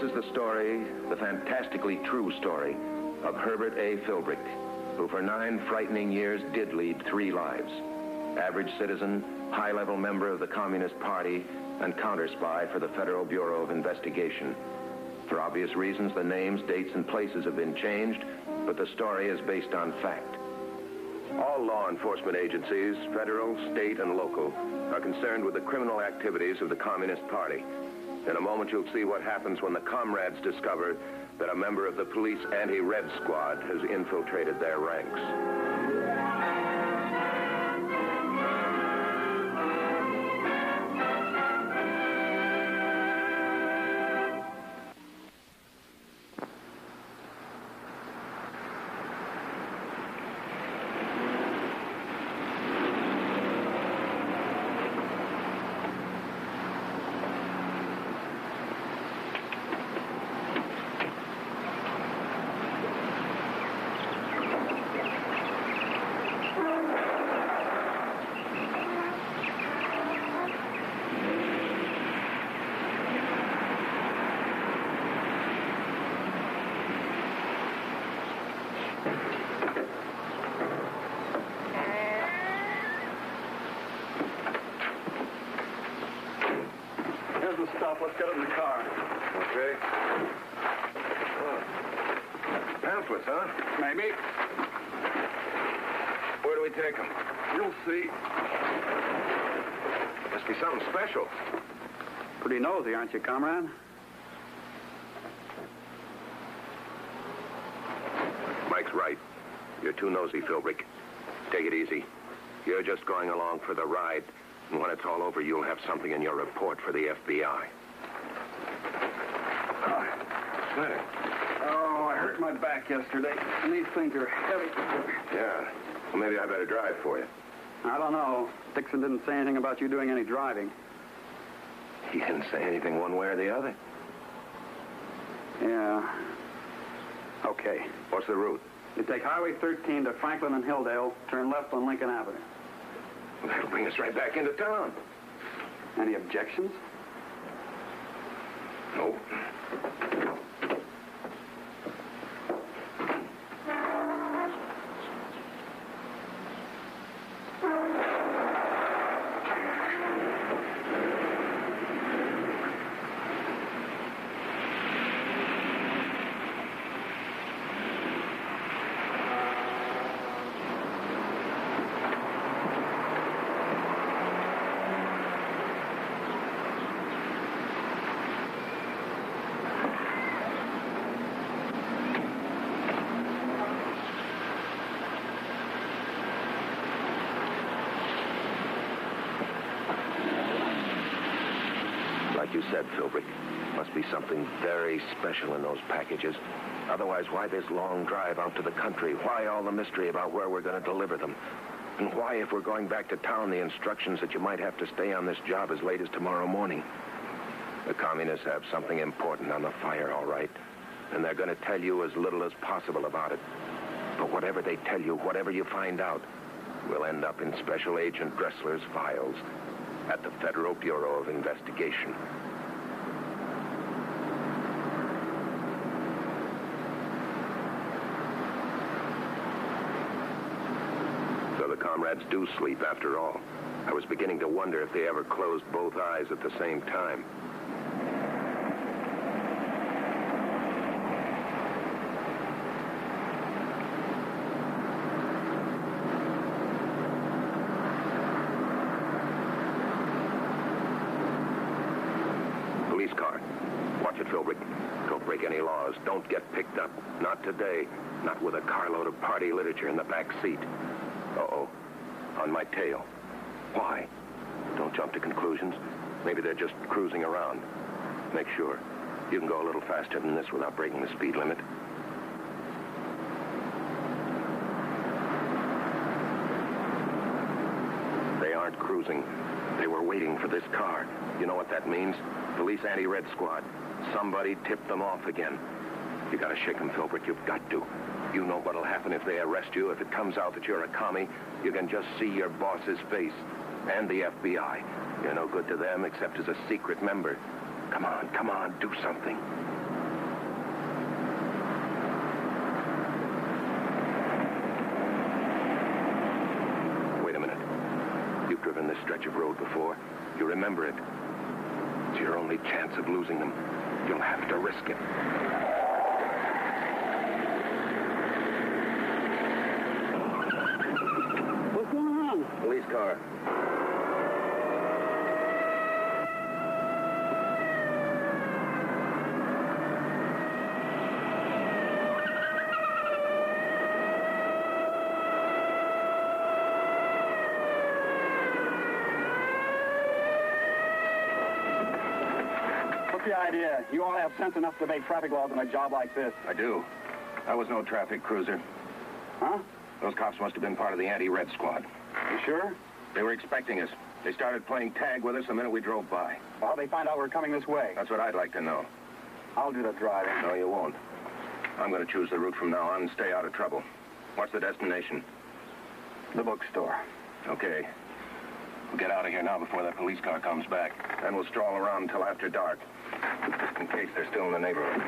is the story, the fantastically true story, of Herbert A. Philbrick, who for 9 frightening years did lead 3 lives. Average citizen, high-level member of the Communist Party, and counter-spy for the Federal Bureau of Investigation. For obvious reasons, the names, dates, and places have been changed, but the story is based on fact. All law enforcement agencies, federal, state, and local, are concerned with the criminal activities of the Communist Party. In a moment, you'll see what happens when the comrades discover that a member of the police anti-Red Squad has infiltrated their ranks. Let's get it in the car. Okay. Oh. Pamphlets, huh? Maybe. Where do we take them? You'll see. Must be something special. Pretty nosy, aren't you, comrade? Mike's right. You're too nosy, Philbrick. Take it easy. You're just going along for the ride. And when it's all over, you'll have something in your report for the FBI. Oh, I hurt my back yesterday, and these things are heavy. Yeah. Well, maybe I better drive for you. I don't know. Dixon didn't say anything about you doing any driving. He didn't say anything one way or the other. Yeah. Okay. What's the route? You take Highway 13 to Franklin and Hilldale, turn left on Lincoln Avenue. Well, that'll bring us right back into town. Any objections? Nope. Like you said, Philbrick, must be something very special in those packages. Otherwise, why this long drive out to the country? Why all the mystery about where we're going to deliver them? And why, if we're going back to town, the instructions that you might have to stay on this job as late as tomorrow morning? The communists have something important on the fire, all right. And they're going to tell you as little as possible about it. But whatever they tell you, whatever you find out, will end up in Special Agent Dressler's files at the Federal Bureau of Investigation. So the comrades do sleep after all. I was beginning to wonder if they ever closed both eyes at the same time. Police car. Watch it, Philbrick. Don't break any laws. Don't get picked up. Not today. Not with a carload of party literature in the back seat. Uh-oh. On my tail. Why? Don't jump to conclusions. Maybe they're just cruising around. Make sure. You can go a little faster than this without breaking the speed limit. They aren't cruising. They were waiting for this car. You know what that means? Police anti-Red Squad. Somebody tipped them off again. You gotta shake them, Philbrick. You've got to. You know what'll happen if they arrest you. If it comes out that you're a commie, you can just see your boss's face. And the FBI. You're no good to them except as a secret member. Come on, do something. driven this stretch of road before. You remember it. It's your only chance of losing them. You'll have to risk it. What's going on? Police car. What's the idea? You all have sense enough to obey traffic laws on a job like this. I do. That was no traffic cruiser. Huh? Those cops must have been part of the anti-red squad. You sure? They were expecting us. They started playing tag with us the minute we drove by. Well, they find out we're coming this way. That's what I'd like to know. I'll do the driving. No, you won't. I'm going to choose the route from now on and stay out of trouble. What's the destination? The bookstore. Okay. We'll get out of here now before that police car comes back. Then we'll stroll around until after dark, just in case they're still in the neighborhood.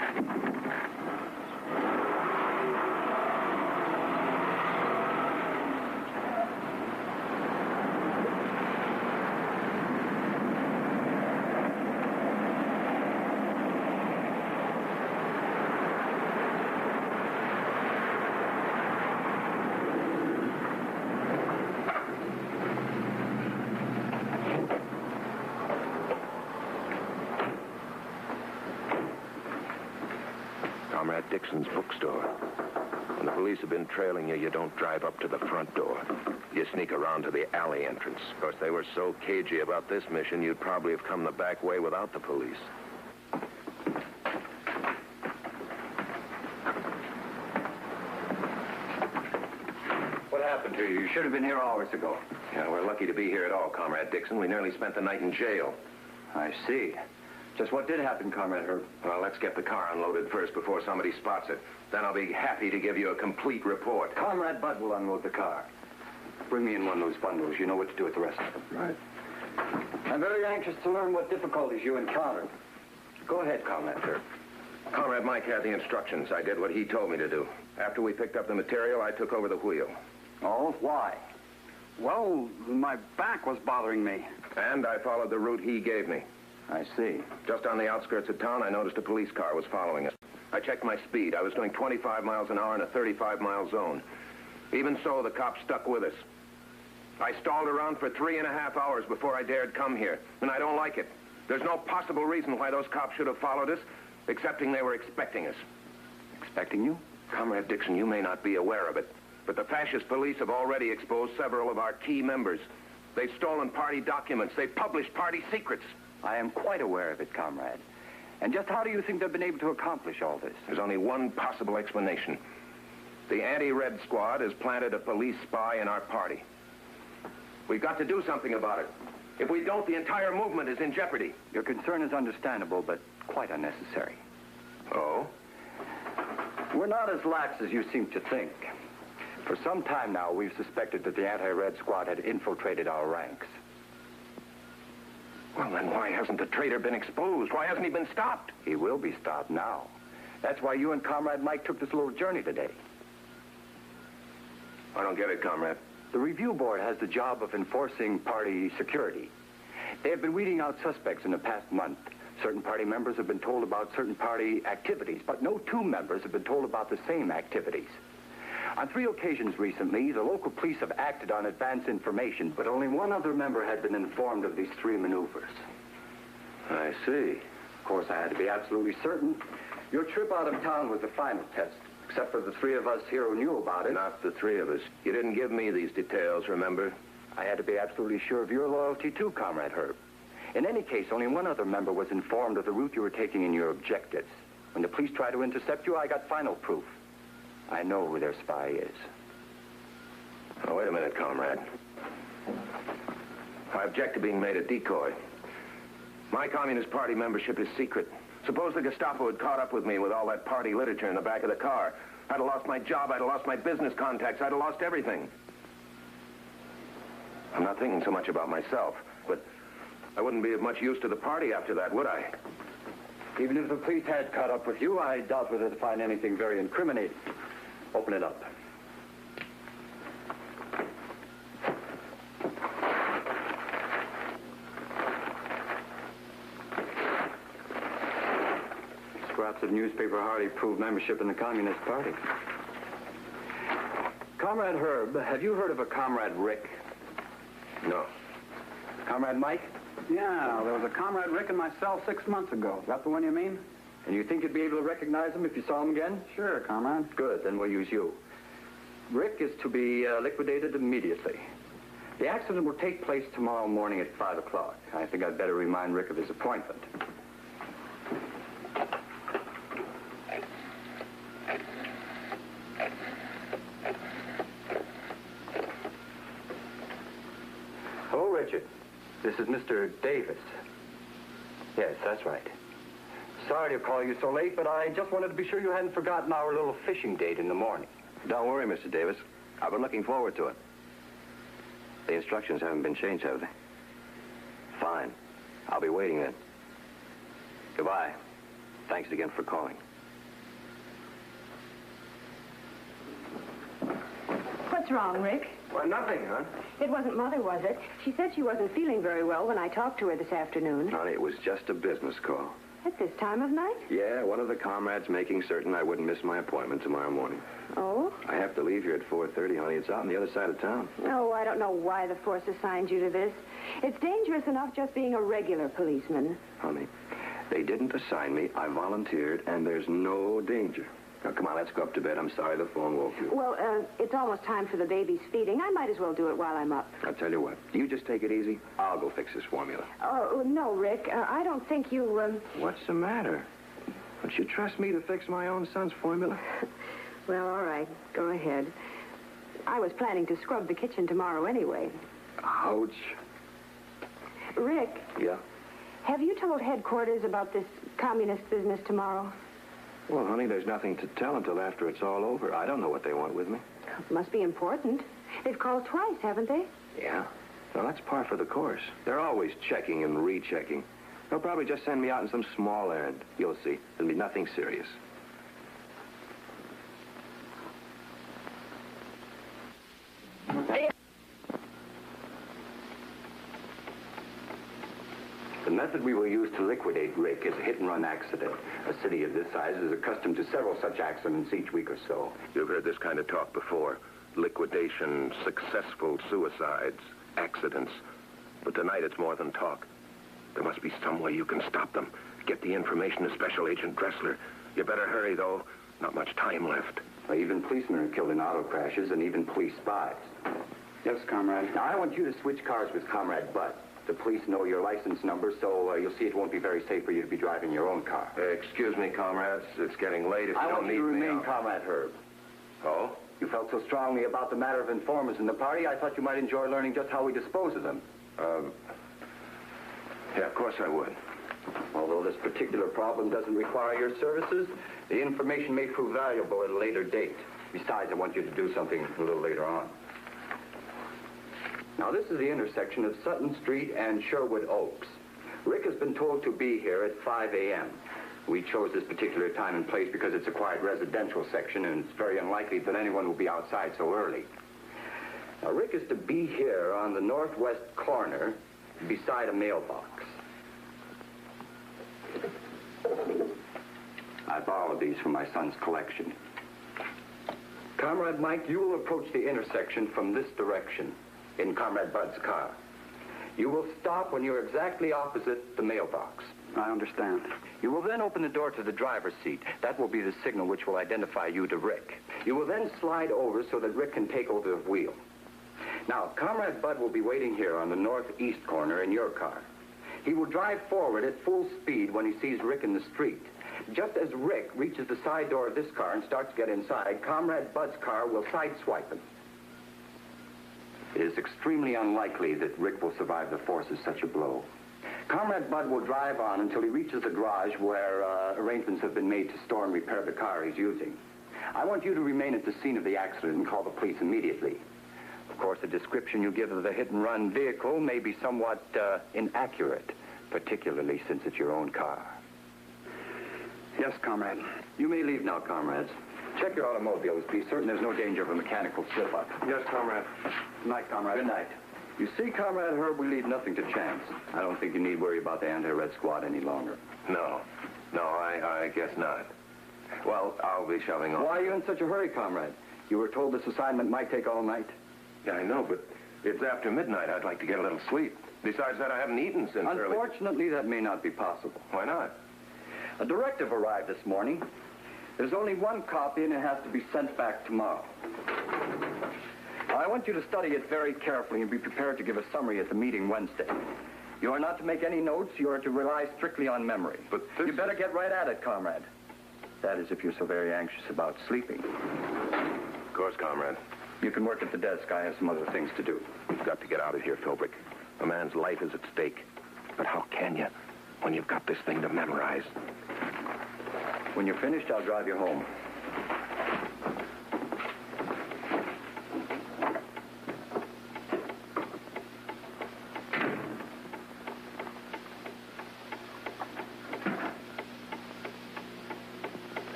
Comrade Dixon's bookstore. When the police have been trailing you, you don't drive up to the front door. You sneak around to the alley entrance. Of course, they were so cagey about this mission, you'd probably have come the back way without the police. What happened to you? You should have been here hours ago. Yeah, we're lucky to be here at all, Comrade Dixon. We nearly spent the night in jail. I see. Just what did happen, Comrade Herb? Well, let's get the car unloaded first before somebody spots it. Then I'll be happy to give you a complete report. Comrade Bud will unload the car. Bring me in one of those bundles. You know what to do with the rest of them. Right. I'm very anxious to learn what difficulties you encountered. Go ahead, Comrade Herb. Comrade Mike had the instructions. I did what he told me to do. After we picked up the material, I took over the wheel. Oh, why? Well, my back was bothering me. And I followed the route he gave me. I see. Just on the outskirts of town, I noticed a police car was following us. I checked my speed. I was doing 25 miles an hour in a 35-mile zone. Even so, the cops stuck with us. I stalled around for 3.5 hours before I dared come here, and I don't like it. There's no possible reason why those cops should have followed us, excepting they were expecting us. Expecting you? Comrade Dixon, you may not be aware of it, but the fascist police have already exposed several of our key members. They've stolen party documents. They've published party secrets. I am quite aware of it, Comrade. And just how do you think they've been able to accomplish all this? There's only one possible explanation. The anti-Red Squad has planted a police spy in our party. We've got to do something about it. If we don't, the entire movement is in jeopardy. Your concern is understandable, but quite unnecessary. Oh? We're not as lax as you seem to think. For some time now, we've suspected that the anti-Red Squad had infiltrated our ranks. Well, then why hasn't the traitor been exposed? Why hasn't he been stopped? He will be stopped now. That's why you and Comrade Mike took this little journey today. I don't get it, Comrade. The review board has the job of enforcing party security. They have been weeding out suspects in the past month. Certain party members have been told about certain party activities, but no two members have been told about the same activities. On 3 occasions recently, the local police have acted on advance information, but only one other member had been informed of these 3 maneuvers. I see. Of course, I had to be absolutely certain. Your trip out of town was the final test, except for the 3 of us here who knew about it. Not the 3 of us. You didn't give me these details, remember? I had to be absolutely sure of your loyalty too, Comrade Herb. In any case, only one other member was informed of the route you were taking in your objectives. When the police tried to intercept you, I got final proof. I know who their spy is. Oh, wait a minute, Comrade. I object to being made a decoy. My Communist Party membership is secret. Suppose the Gestapo had caught up with me with all that party literature in the back of the car. I'd have lost my job, I'd have lost my business contacts, I'd have lost everything. I'm not thinking so much about myself, but I wouldn't be of much use to the party after that, would I? Even if the police had caught up with you, I doubt whether they'd find anything very incriminating. Open it up. lots of newspaper Hardy proved membership in the Communist Party. Comrade Herb, have you heard of a Comrade Rick? No. Comrade Mike? Yeah, there was a Comrade Rick in my cell 6 months ago. Is that the one you mean? And you think you'd be able to recognize him if you saw him again? Sure, Comrade. Good, then we'll use you. Rick is to be liquidated immediately. The accident will take place tomorrow morning at 5 o'clock. I think I'd better remind Rick of his appointment. Hello, Richard. This is Mr. Davis. Yes, that's right. Sorry to call you so late, but I just wanted to be sure you hadn't forgotten our little fishing date in the morning. Don't worry, Mr. Davis. I've been looking forward to it. The instructions haven't been changed, have they? Fine. I'll be waiting then. Goodbye. Thanks again for calling. What's wrong, Rick? Well, nothing, hon. It wasn't Mother, was it? She said she wasn't feeling very well when I talked to her this afternoon. Honey, it was just a business call. At this time of night? Yeah, one of the comrades making certain I wouldn't miss my appointment tomorrow morning. Oh? I have to leave here at 4:30, honey. It's out on the other side of town. Oh, I don't know why the force assigned you to this. It's dangerous enough just being a regular policeman. Honey, they didn't assign me. I volunteered, and there's no danger. Now, come on, let's go up to bed. I'm sorry the phone woke you. Well, it's almost time for the baby's feeding. I might as well do it while I'm up. I'll tell you what. You just take it easy. I'll go fix this formula. Oh, no, Rick. I don't think you, What's the matter? Don't you trust me to fix my own son's formula? Well, all right. Go ahead. I was planning to scrub the kitchen tomorrow anyway. Ouch. Rick, Yeah? have you told headquarters about this communist business tomorrow? Well, honey, there's nothing to tell until after it's all over. I don't know what they want with me. Must be important. They've called twice, haven't they? Yeah? Well, that's par for the course. They're always checking and rechecking. They'll probably just send me out on some small errand. You'll see. There'll be nothing serious. The method we will use to liquidate Rick is a hit-and-run accident. A city of this size is accustomed to several such accidents each week or so. You've heard this kind of talk before. Liquidation, successful suicides, accidents. But tonight it's more than talk. There must be some way you can stop them. Get the information to Special Agent Dressler. You better hurry, though. Not much time left. Even policemen are killed in auto crashes, and even police spies. Yes, Comrade. Now, I want you to switch cars with Comrade Bud. The police know your license number, so you'll see it won't be very safe for you to be driving your own car. Excuse me, comrades. It's getting late. If you I don't want you need to me, remain I'll... Comrade Herb. Oh? You felt so strongly about the matter of informers in the party, I thought you might enjoy learning just how we dispose of them. Yeah, of course I would. Although this particular problem doesn't require your services, the information may prove valuable at a later date. Besides, I want you to do something a little later on. Now, this is the intersection of Sutton Street and Sherwood Oaks. Rick has been told to be here at 5 a.m. We chose this particular time and place because it's a quiet residential section, and it's very unlikely that anyone will be outside so early. Now, Rick is to be here on the northwest corner beside a mailbox. I borrowed these from my son's collection. Comrade Mike, you will approach the intersection from this direction in Comrade Bud's car. You will stop when you're exactly opposite the mailbox. I understand. You will then open the door to the driver's seat. That will be the signal which will identify you to Rick. You will then slide over so that Rick can take over the wheel. Now, Comrade Bud will be waiting here on the northeast corner in your car. He will drive forward at full speed when he sees Rick in the street. Just as Rick reaches the side door of this car and starts to get inside, Comrade Bud's car will sideswipe him. It is extremely unlikely that Rick will survive the force of such a blow. Comrade Bud will drive on until he reaches a garage where arrangements have been made to store and repair the car he's using. I want you to remain at the scene of the accident and call the police immediately. Of course, the description you give of the hit-and-run vehicle may be somewhat inaccurate, particularly since it's your own car. Yes, Comrade. You may leave now, comrades. Check your automobiles. Be certain there's no danger of a mechanical slip-up. Yes, comrade. Good night, Comrade. Good night. You see, Comrade Herb, we leave nothing to chance. I don't think you need worry about the anti-Red Squad any longer. No. No, I guess not. Well, I'll be shoving off. Why are you in such a hurry, comrade? You were told this assignment might take all night. Yeah, I know, but it's after midnight. I'd like to get a little sleep. Besides that, I haven't eaten since early. Unfortunately, that may not be possible. Why not? A directive arrived this morning. There's only one copy, and it has to be sent back tomorrow. I want you to study it very carefully and be prepared to give a summary at the meeting Wednesday. You are not to make any notes. You are to rely strictly on memory. But this... You better get right at it, comrade. That is, if you're so very anxious about sleeping. Of course, comrade. You can work at the desk. I have some other things to do. You've got to get out of here, Philbrick. A man's life is at stake. But how can you when you've got this thing to memorize? When you're finished, I'll drive you home.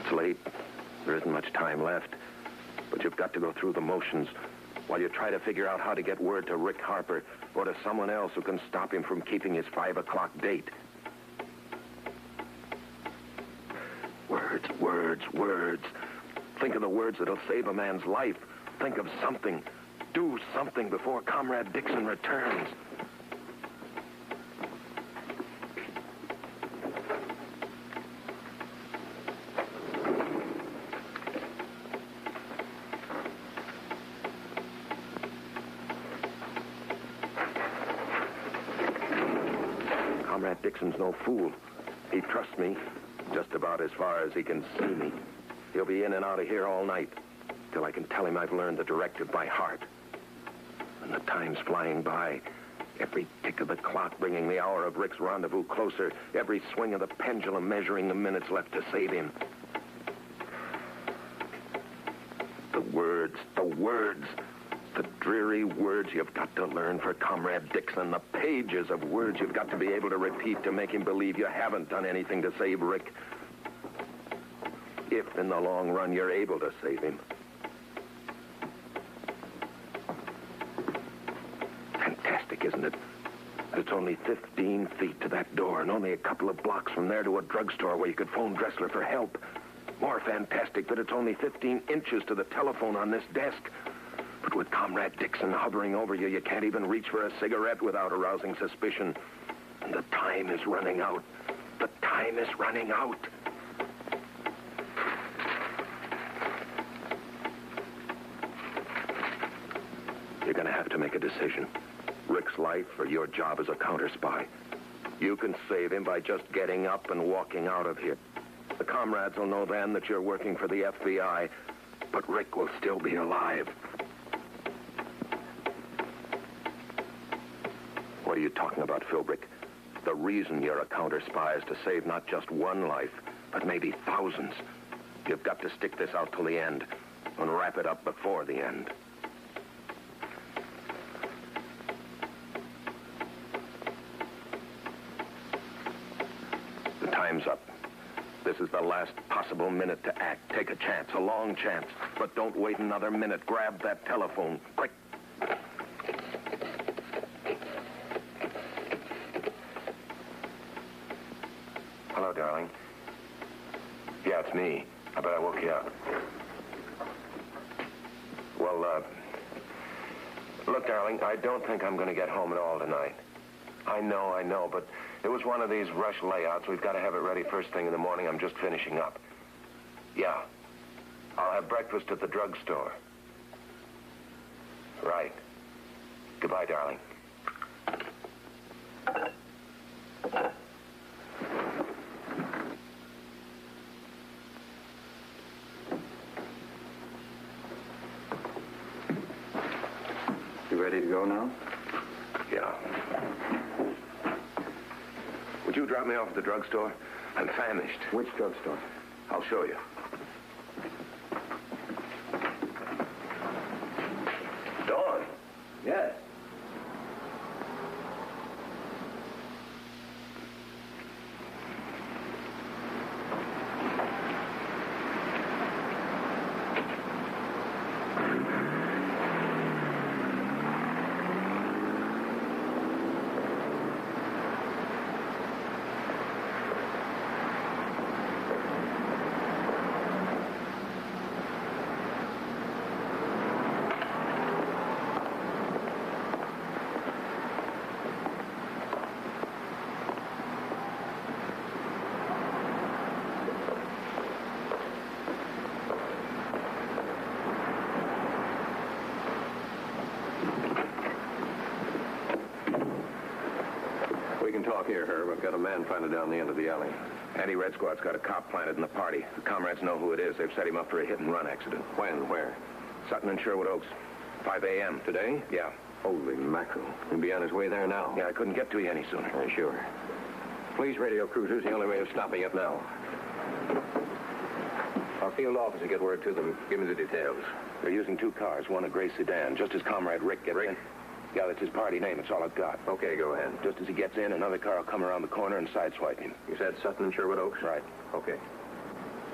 It's late. There isn't much time left. But you've got to go through the motions while you try to figure out how to get word to Rick Harper or to someone else who can stop him from keeping his 5 o'clock date. Words, words, words. Think of the words that'll save a man's life. Think of something. Do something before Comrade Dixon returns. Comrade Dixon's no fool. He trusts me just about as far as he can see me. He'll be in and out of here all night till I can tell him I've learned the directive by heart. And the time's flying by. Every tick of the clock bringing the hour of Rick's rendezvous closer. Every swing of the pendulum measuring the minutes left to save him. The words, the dreary words you've got to learn for Comrade Dixon. The pages of words you've got to be able to repeat to make him believe you haven't done anything to save Rick. If, in the long run, you're able to save him. Fantastic, isn't it? It's only 15 feet to that door and only a couple of blocks from there to a drugstore where you could phone Dressler for help. More fantastic that it's only 15 inches to the telephone on this desk. But with Comrade Dixon hovering over you, you can't even reach for a cigarette without arousing suspicion. And the time is running out. The time is running out. You're going to have to make a decision. Rick's life or your job as a counter-spy. You can save him by just getting up and walking out of here. The comrades will know then that you're working for the FBI, but Rick will still be alive. What are you talking about, Philbrick? The reason you're a counter-spy is to save not just one life, but maybe thousands. You've got to stick this out till the end and wrap it up before the end. The time's up. This is the last possible minute to act. Take a chance, a long chance. But don't wait another minute. Grab that telephone. Quick. Hello, darling. Yeah, it's me. I bet I woke you up. Well, look, darling, I don't think I'm going to get home at all tonight. I know, but it was one of these rush layouts. We've got to have it ready first thing in the morning. I'm just finishing up. Yeah. I'll have breakfast at the drugstore. Right. Goodbye, darling. You ready to go now? Yeah. Would you drop me off at the drugstore? I'm famished. Which drugstore? I'll show you. Dawn. Yes. talk here, Herb. I've got a man planted down the end of the alley. Anti-Red Squad's got a cop planted in the party. The comrades know who it is. They've set him up for a hit-and-run accident. When? Where? Sutton and Sherwood Oaks. 5 a.m. Today? Yeah. Holy mackerel. He'll be on his way there now. Yeah, I couldn't get to you any sooner. Sure. Please radio cruisers. The only way of stopping it now. Our field officer, get word to them. Give me the details. They're using 2 cars, one a gray sedan, just as Comrade Rick gets in. Yeah, that's his party name. It's all I've got. Okay, go ahead. Just as he gets in, another car will come around the corner and sideswipe him. You said Sutton and Sherwood Oaks? Right. Okay.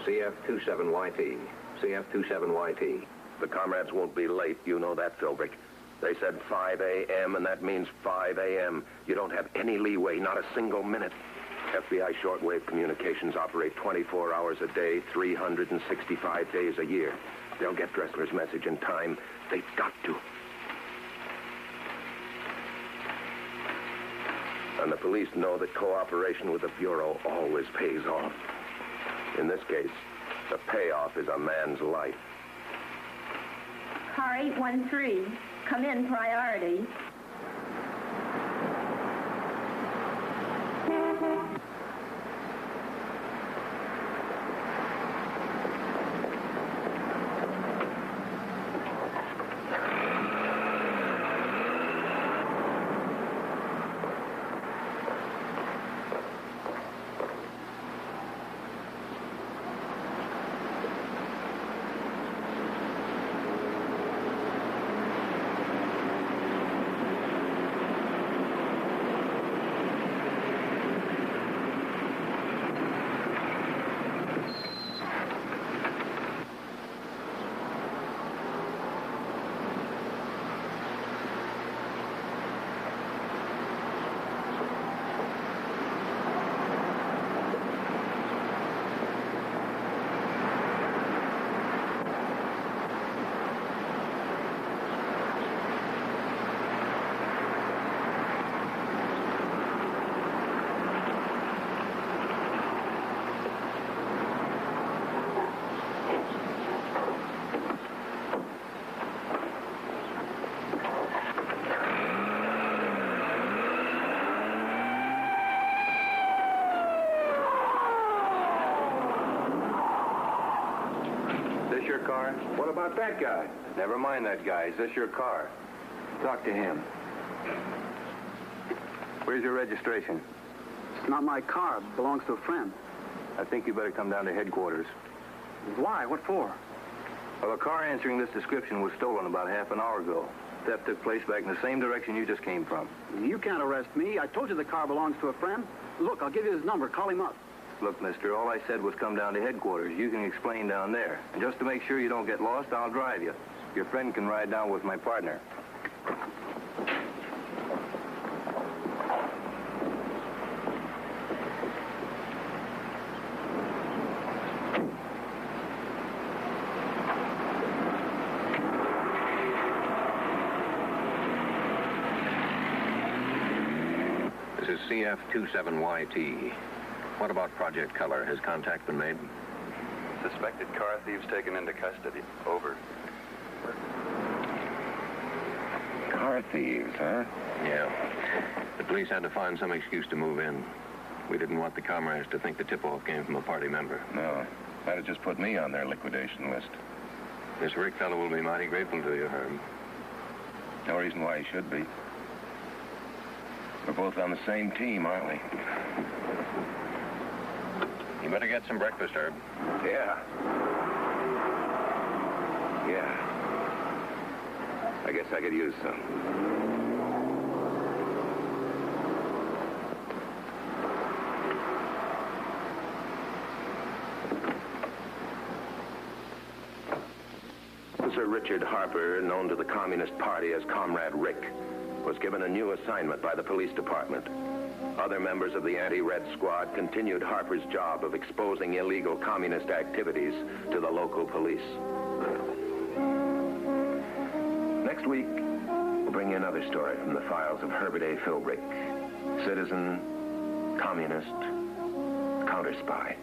CF27YT. CF27YT. The comrades won't be late. You know that, Philbrick. They said 5 a.m., and that means 5 a.m. You don't have any leeway, not a single minute. FBI shortwave communications operate 24 hours a day, 365 days a year. They'll get Dressler's message in time. They've got to. And the police know that cooperation with the Bureau always pays off. In this case, the payoff is a man's life. Car 813, come in priority. Car? What about that guy? Never mind that guy. Is this your car? Talk to him. Where's your registration? It's not my car. It belongs to a friend. I think you better come down to headquarters. Why? What for? Well, a car answering this description was stolen about half an hour ago. Theft took place back in the same direction you just came from. You can't arrest me. I told you the car belongs to a friend. Look, I'll give you his number. Call him up. Look, mister, all I said was come down to headquarters. You can explain down there. And just to make sure you don't get lost, I'll drive you. Your friend can ride down with my partner. This is CF27YT. What about Project Color? Has contact been made? Suspected car thieves taken into custody. Over. Car thieves, huh? Yeah. The police had to find some excuse to move in. We didn't want the comrades to think the tip-off came from a party member. No. Might have just put me on their liquidation list. This Rick fellow will be mighty grateful to you, Herb. No reason why he should be. We're both on the same team, aren't we? You better get some breakfast, Herb. Yeah. Yeah. I guess I could use some. Sir Richard Harper, known to the Communist Party as Comrade Rick, was given a new assignment by the police department. Other members of the Anti-Red Squad continued Harper's job of exposing illegal communist activities to the local police. Next week, we'll bring you another story from the files of Herbert A. Philbrick, citizen, communist, counter-spy.